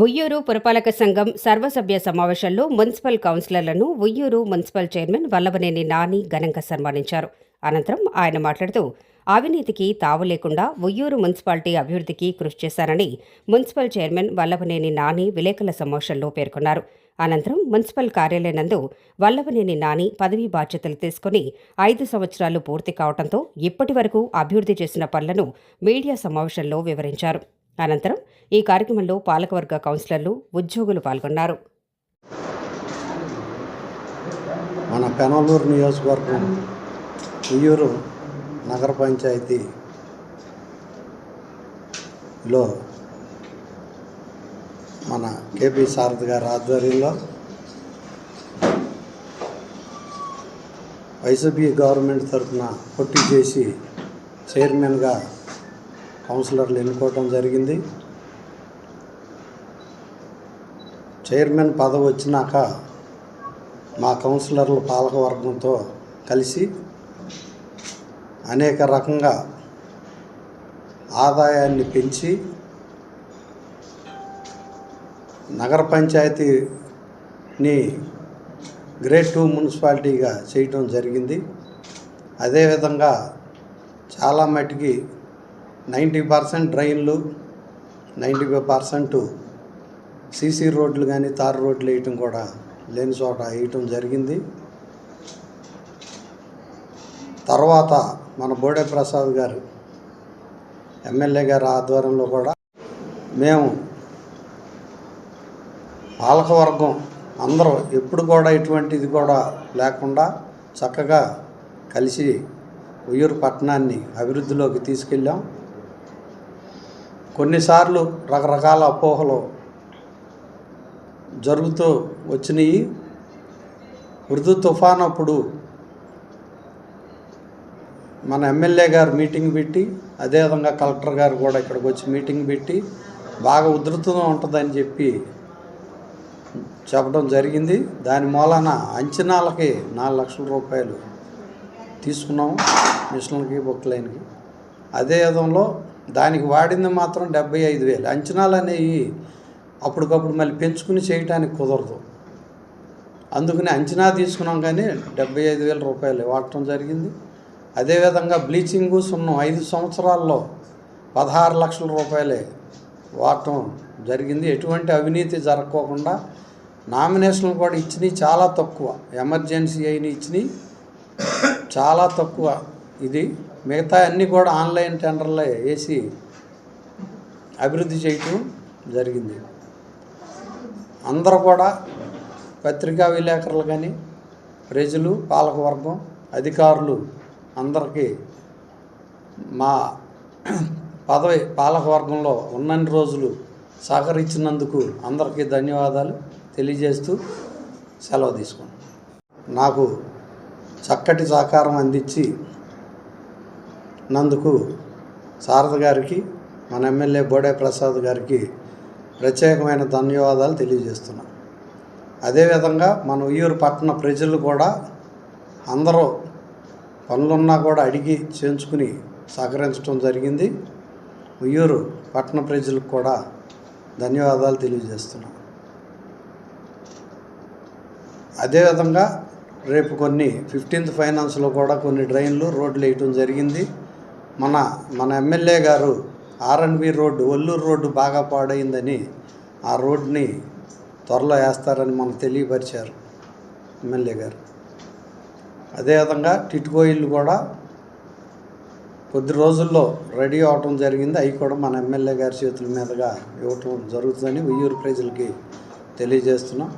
ఉయ్యూరు పురపాలక సంఘం సర్వసభ్య సమావేశంలో మున్సిపల్ కౌన్సిలర్లను ఉయ్యూరు మున్సిపల్ చైర్మన్ వల్లభనేని నాని ఘనంగా సన్మానించారు. అనంతరం ఆయన మాట్లాడుతూ అవినీతికి తావు లేకుండా ఉయ్యూరు మున్సిపాలిటీ అభివృద్ధికి కృషి చేశారని మున్సిపల్ చైర్మన్ వల్లభనేని నాని విలేకరుల సమావేశంలో పేర్కొన్నారు. అనంతరం మున్సిపల్ కార్యాలయం నందు వల్లభనేని నాని పదవీ బాధ్యతలు తీసుకుని 5 సంవత్సరాలు పూర్తి కావడంతో ఇప్పటి వరకు అభివృద్ధి చేసిన పనులను మీడియా సమావేశంలో వివరించారు. అనంతరం ఈ కార్యక్రమంలో పాలకవర్గ కౌన్సిలర్లు, ఉద్యోగులు పాల్గొన్నారు. మన పెనమలూరు నియోజకవర్గం ఉయ్యూరు నగర పంచాయతీలో మన కేపీ సారథి గారి ఆధ్వర్యంలో వైసీపీ గవర్నమెంట్ తరఫున పోటీ చేసి చైర్మన్గా కౌన్సిలర్లు ఎన్నుకోవడం జరిగింది. చైర్మన్ పదవి వచ్చినాక మా కౌన్సిలర్లు పాలకవర్గంతో కలిసి అనేక రకంగా ఆదాయాన్ని పెంచి నగర పంచాయతీని గ్రేడ్ 2 మున్సిపాలిటీగా చేయటం జరిగింది. అదేవిధంగా చాలా మటుకి 90% డ్రైన్లు, 95% సీసీ రోడ్లు కానీ తారు రోడ్లు వేయటం కూడా లేని చోట వేయటం జరిగింది. తర్వాత మన బోడే ప్రసాద్ గారు ఎమ్మెల్యే గారి ఆధ్వర్యంలో కూడా మేము పాలకవర్గం అందరూ ఎప్పుడు కూడా ఇటువంటిది కూడా లేకుండా చక్కగా కలిసి ఉయ్యూరు పట్టణాన్ని అభివృద్ధిలోకి తీసుకెళ్ళాం. కొన్నిసార్లు రకరకాల అపోహలు జరుగుతూ వచ్చినాయి. ఉర్దూ తుఫాన్ అప్పుడు మన ఎమ్మెల్యే గారు మీటింగ్ పెట్టి, అదేవిధంగా కలెక్టర్ గారు కూడా ఇక్కడికి వచ్చి మీటింగ్ పెట్టి బాగా ఉధృతంగా ఉంటుందని చెప్పడం జరిగింది. దాని మూలాన అంచనాలకి 4 లక్షల రూపాయలు తీసుకున్నాము మిషన్లకి, బుక్ లైన్కి. అదే విధంలో దానికి వాడింది మాత్రం 75,000. అంచనాలు అనేవి అప్పటికప్పుడు మళ్ళీ పెంచుకుని చేయటానికి కుదరదు. అందుకని అంచనా తీసుకున్నాం, కానీ 75,000 రూపాయలు వాడటం జరిగింది. అదేవిధంగా బ్లీచింగు సున్నం 5 సంవత్సరాల్లో 16 లక్షల రూపాయలే వాడటం జరిగింది. ఎటువంటి అవినీతి జరగకోకుండా నామినేషన్లు కూడా ఇచ్చినాయి చాలా తక్కువ, ఎమర్జెన్సీ అయిన ఇచ్చినాయి చాలా తక్కువ. ఇది మిగతా అన్నీ కూడా ఆన్లైన్ టెండర్లే వేసి అభివృద్ధి చేయటం జరిగింది. అందరూ కూడా పత్రికా విలేకరులు కానీ, ప్రజలు, పాలకవర్గం, అధికారులు అందరికీ మా పదవి పాలకవర్గంలో ఉన్నన్ని రోజులు సహకరించినందుకు అందరికీ ధన్యవాదాలు తెలియజేస్తూ సెలవు తీసుకున్నాను. నాకు చక్కటి సహకారం అందించి నందుకు సారథి గారికి, మన ఎమ్మెల్యే బోడే ప్రసాద్ గారికి ప్రత్యేకమైన ధన్యవాదాలు తెలియజేస్తున్నాను. అదేవిధంగా మన ఉయ్యూరు పట్టణ ప్రజలు కూడా అందరూ పనులున్నా కూడా అడిగి చేయించుకుని సహకరించడం జరిగింది. ఉయ్యూరు పట్టణ ప్రజలకు కూడా ధన్యవాదాలు తెలియజేస్తున్నాను. అదేవిధంగా రేపు కొన్ని 15th ఫైనాన్స్లో కూడా కొన్ని డ్రైన్లు, రోడ్లు వేయటం జరిగింది. మన ఎమ్మెల్యే గారు R&B రోడ్డు, ఒల్లూరు రోడ్డు బాగా పాడైందని ఆ రోడ్ని త్వరలో వేస్తారని మనకు తెలియపరిచారు ఎమ్మెల్యే గారు. అదేవిధంగా టిట్కో ఇల్లు కూడా కొద్ది రోజుల్లో రెడీ అవటం జరిగింది. అవి కూడా మన ఎమ్మెల్యే గారి చేతుల మీదుగా ఇవ్వటం జరుగుతుందని ఉయ్యూరు ప్రజలకి తెలియజేస్తున్నాం.